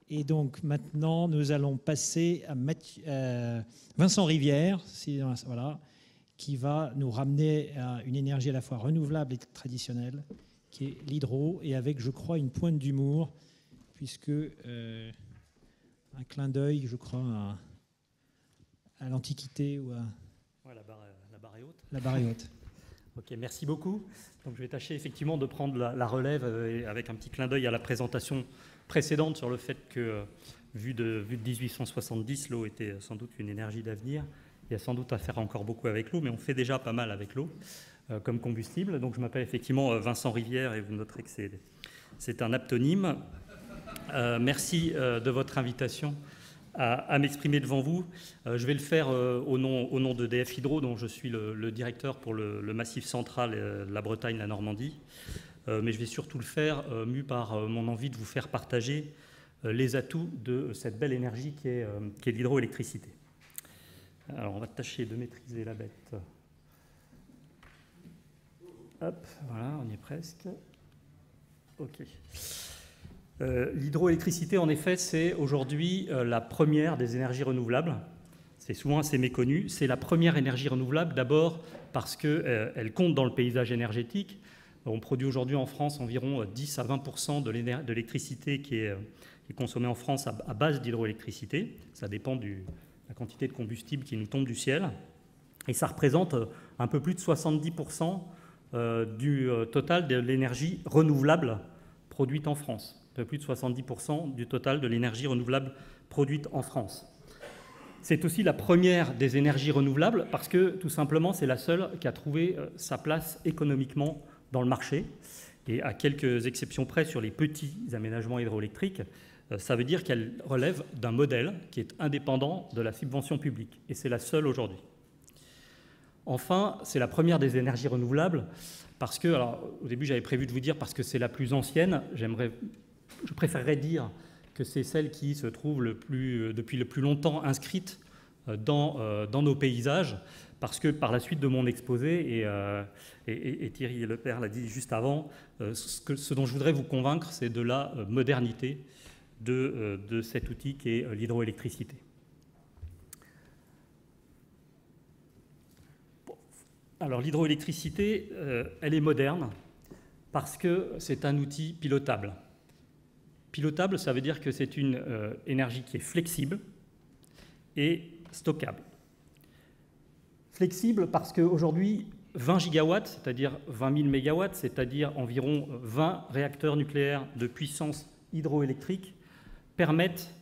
Et donc maintenant, nous allons passer à Vincent Rivière, voilà, qui va nous ramener à une énergie à la fois renouvelable et traditionnelle, qui est l'hydro, et avec, je crois, une pointe d'humour, puisque un clin d'œil, je crois, à l'Antiquité ou à... Ouais, la barre est haute. La barre est haute. Ok, merci beaucoup. Donc, je vais tâcher effectivement de prendre la relève avec un petit clin d'œil à la présentation précédente sur le fait que, vu de 1870, l'eau était sans doute une énergie d'avenir. Il y a sans doute à faire encore beaucoup avec l'eau, mais on fait déjà pas mal avec l'eau comme combustible. Donc, je m'appelle effectivement Vincent Rivière et vous noterez que c'est un aptonyme. Merci de votre invitation à m'exprimer devant vous. Je vais le faire au nom d'EDF Hydro, dont je suis le directeur pour le Massif central, la Bretagne, la Normandie. Mais je vais surtout le faire mu par mon envie de vous faire partager les atouts de cette belle énergie qui est l'hydroélectricité. Alors, on va tâcher de maîtriser la bête. Hop, voilà, on y est presque. OK. L'hydroélectricité, en effet, c'est aujourd'hui la première des énergies renouvelables. C'est souvent assez méconnu. C'est la première énergie renouvelable, d'abord parce qu'elle compte dans le paysage énergétique. On produit aujourd'hui en France environ 10 à 20% de l'électricité qui est consommée en France à base d'hydroélectricité. Ça dépend de la quantité de combustible qui nous tombe du ciel. Et ça représente un peu plus de 70% du total de l'énergie renouvelable produite en France. Un peu plus de 70% du total de l'énergie renouvelable produite en France. C'est aussi la première des énergies renouvelables parce que, tout simplement, c'est la seule qui a trouvé sa place économiquement dans le marché. Et à quelques exceptions près sur les petits aménagements hydroélectriques, ça veut dire qu'elle relève d'un modèle qui est indépendant de la subvention publique. Et c'est la seule aujourd'hui. Enfin, c'est la première des énergies renouvelables parce que, alors, au début j'avais prévu de vous dire parce que c'est la plus ancienne, je préférerais dire que c'est celle qui se trouve depuis le plus longtemps inscrite dans nos paysages, parce que par la suite de mon exposé, et Thierry Lepère l'a dit juste avant, ce dont je voudrais vous convaincre, c'est de la modernité de cet outil qui est l'hydroélectricité. Alors l'hydroélectricité, elle est moderne parce que c'est un outil pilotable. Pilotable, ça veut dire que c'est une énergie qui est flexible et stockable. Flexible parce qu'aujourd'hui, 20 gigawatts, c'est-à-dire 20 000 mégawatts, c'est-à-dire environ 20 réacteurs nucléaires de puissance hydroélectrique, permettent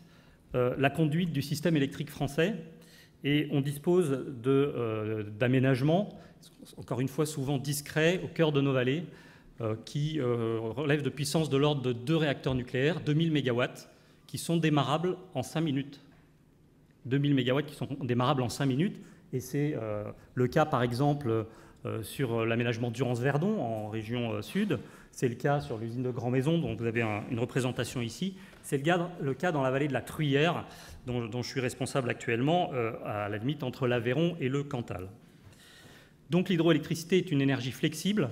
la conduite du système électrique français. Et on dispose d'aménagements, encore une fois souvent discrets, au cœur de nos vallées, qui relèvent de puissance de l'ordre de 2 réacteurs nucléaires, 2000 mégawatts, qui sont démarrables en 5 minutes. 2000 mégawatts qui sont démarrables en 5 minutes. Et c'est le cas, par exemple, sur l'aménagement Durance-Verdon, en région sud. C'est le cas sur l'usine de Grand Maison, dont vous avez une représentation ici. C'est le cas dans la vallée de la Truyère, dont je suis responsable actuellement, à la limite entre l'Aveyron et le Cantal. Donc l'hydroélectricité est une énergie flexible.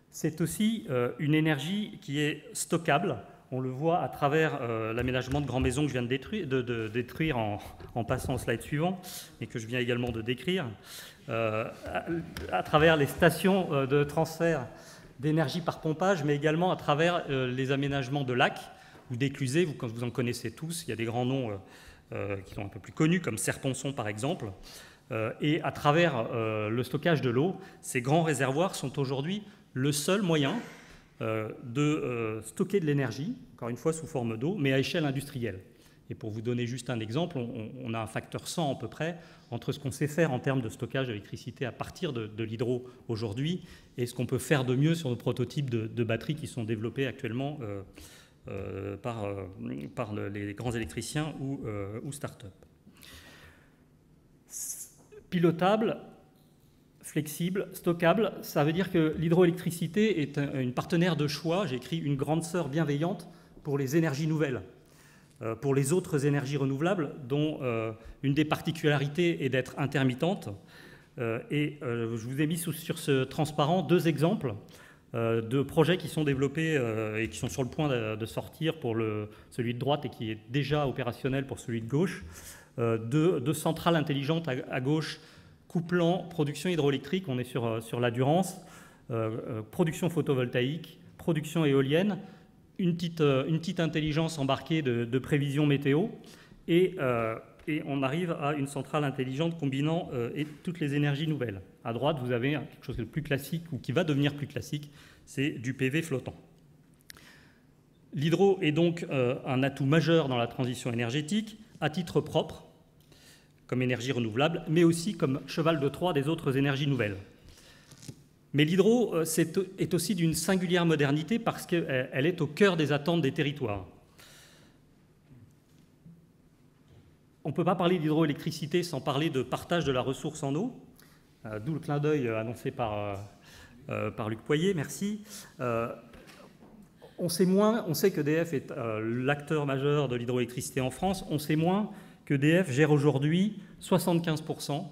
C'est aussi une énergie qui est stockable. On le voit à travers l'aménagement de Grand Maison que je viens de détruire en passant au slide suivant, et que je viens également de décrire, à travers les stations de transfert d'énergie par pompage, mais également à travers les aménagements de lacs ou d'éclusées. Vous en connaissez tous, il y a des grands noms qui sont un peu plus connus, comme Serponçon par exemple. Et à travers le stockage de l'eau, ces grands réservoirs sont aujourd'hui le seul moyen de stocker de l'énergie, encore une fois sous forme d'eau, mais à échelle industrielle. Et pour vous donner juste un exemple, on a un facteur 100 à peu près entre ce qu'on sait faire en termes de stockage d'électricité à partir de l'hydro aujourd'hui et ce qu'on peut faire de mieux sur nos prototypes de batteries qui sont développés actuellement par les grands électriciens ou start-up. Pilotable, flexible, stockable, ça veut dire que l'hydroélectricité est une partenaire de choix, j'ai écrit une grande sœur bienveillante pour les énergies nouvelles, pour les autres énergies renouvelables, dont une des particularités est d'être intermittente. Je vous ai mis sur ce transparent 2 exemples de projets qui sont développés et qui sont sur le point de sortir pour celui de droite et qui est déjà opérationnel pour celui de gauche, de centrales intelligentes à gauche couplant production hydroélectrique, on est sur la Durance, production photovoltaïque, production éolienne, une petite intelligence embarquée de prévision météo, et on arrive à une centrale intelligente combinant toutes les énergies nouvelles. À droite, vous avez quelque chose de plus classique, ou qui va devenir plus classique, c'est du PV flottant. L'hydro est donc un atout majeur dans la transition énergétique, à titre propre, comme énergie renouvelable, mais aussi comme cheval de Troie des autres énergies nouvelles. Mais l'hydro est aussi d'une singulière modernité parce qu'elle est au cœur des attentes des territoires. On ne peut pas parler d'hydroélectricité sans parler de partage de la ressource en eau, d'où le clin d'œil annoncé par Luc Poyer, merci. On sait qu'EDF est l'acteur majeur de l'hydroélectricité en France, on sait moins qu'EDF gère aujourd'hui 75%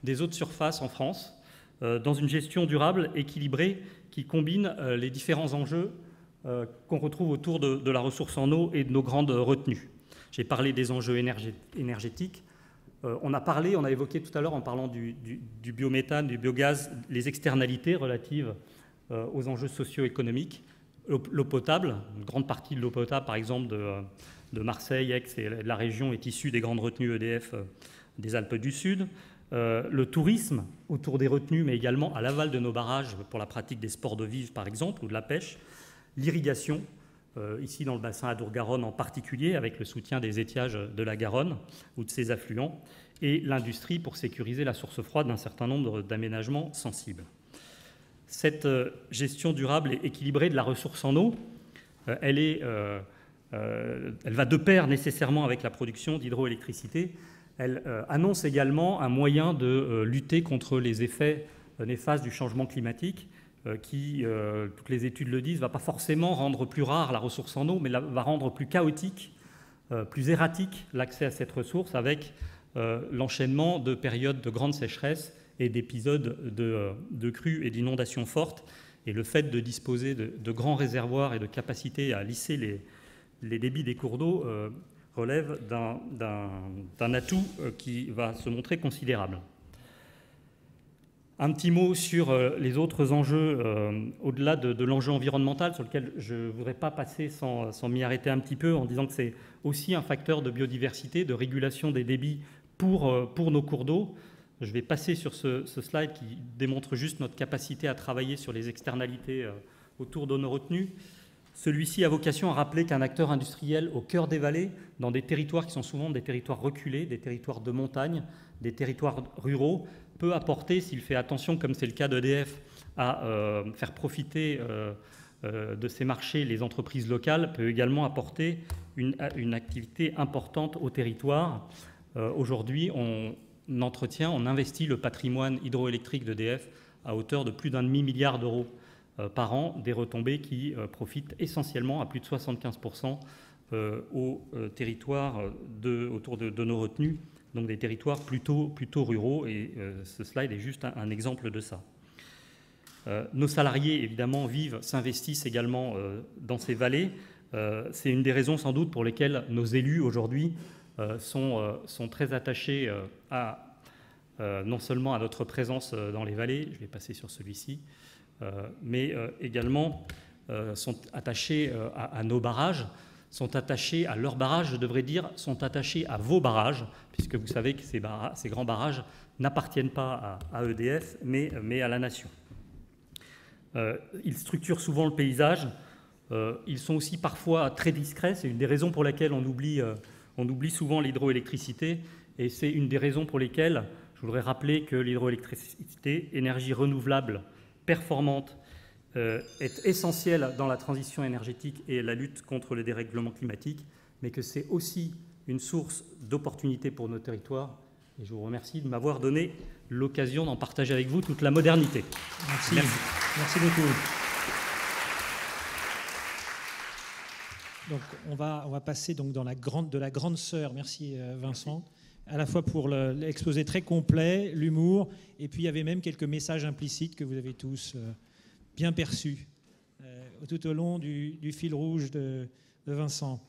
des eaux de surface en France, dans une gestion durable, équilibrée, qui combine les différents enjeux qu'on retrouve autour de la ressource en eau et de nos grandes retenues. J'ai parlé des enjeux énergétiques. On a évoqué tout à l'heure, en parlant du biométhane, du biogaz, les externalités relatives aux enjeux socio-économiques. L'eau potable, une grande partie de l'eau potable, par exemple, de Marseille, Aix et de la région est issue des grandes retenues EDF des Alpes du Sud. Le tourisme autour des retenues, mais également à l'aval de nos barrages pour la pratique des sports de vive, par exemple, ou de la pêche. L'irrigation, ici dans le bassin Adour-Garonne en particulier, avec le soutien des étiages de la Garonne ou de ses affluents, et l'industrie pour sécuriser la source froide d'un certain nombre d'aménagements sensibles. Cette gestion durable et équilibrée de la ressource en eau, elle va de pair nécessairement avec la production d'hydroélectricité. Elle annonce également un moyen de lutter contre les effets néfastes du changement climatique qui, toutes les études le disent, ne va pas forcément rendre plus rare la ressource en eau, mais va rendre plus chaotique, plus erratique l'accès à cette ressource avec l'enchaînement de périodes de grande sécheresse et d'épisodes de crues et d'inondations fortes. Et le fait de disposer de grands réservoirs et de capacité à lisser les débits des cours d'eau relève d'un atout qui va se montrer considérable. Un petit mot sur les autres enjeux, au-delà de l'enjeu environnemental, sur lequel je ne voudrais pas passer sans m'y arrêter un petit peu, en disant que c'est aussi un facteur de biodiversité, de régulation des débits pour nos cours d'eau. Je vais passer sur ce slide qui démontre juste notre capacité à travailler sur les externalités autour de nos retenues. Celui-ci a vocation à rappeler qu'un acteur industriel au cœur des vallées, dans des territoires qui sont souvent des territoires reculés, des territoires de montagne, des territoires ruraux, peut apporter, s'il fait attention, comme c'est le cas d'EDF, à faire profiter de ces marchés les entreprises locales, peut également apporter une activité importante au territoire. Aujourd'hui, on investit le patrimoine hydroélectrique d'EDF à hauteur de plus d'1,5 milliard d'euros par an, des retombées qui profitent essentiellement à plus de 75% aux territoires autour de nos retenues, donc des territoires plutôt ruraux, et ce slide est juste un exemple de ça. Nos salariés, évidemment, s'investissent également dans ces vallées. C'est une des raisons sans doute pour lesquelles nos élus aujourd'hui sont très attachés non seulement à notre présence dans les vallées, je vais passer sur celui-ci, mais également sont attachés à nos barrages, sont attachés à leurs barrages, je devrais dire, sont attachés à vos barrages, puisque vous savez que ces grands barrages n'appartiennent pas à EDF, mais à la nation. Ils structurent souvent le paysage, ils sont aussi parfois très discrets, c'est une des raisons pour lesquelles on oublie souvent l'hydroélectricité, et c'est une des raisons pour lesquelles je voudrais rappeler que l'hydroélectricité, énergie renouvelable, performante, est essentielle dans la transition énergétique et la lutte contre le dérèglement climatique, mais que c'est aussi une source d'opportunités pour nos territoires. Et je vous remercie de m'avoir donné l'occasion d'en partager avec vous toute la modernité. Merci. Merci beaucoup. Donc, on va passer donc de la grande sœur, merci Vincent, à la fois pour l'exposé très complet, l'humour, et puis il y avait même quelques messages implicites que vous avez tous bien perçus. tout au long du fil rouge de Vincent.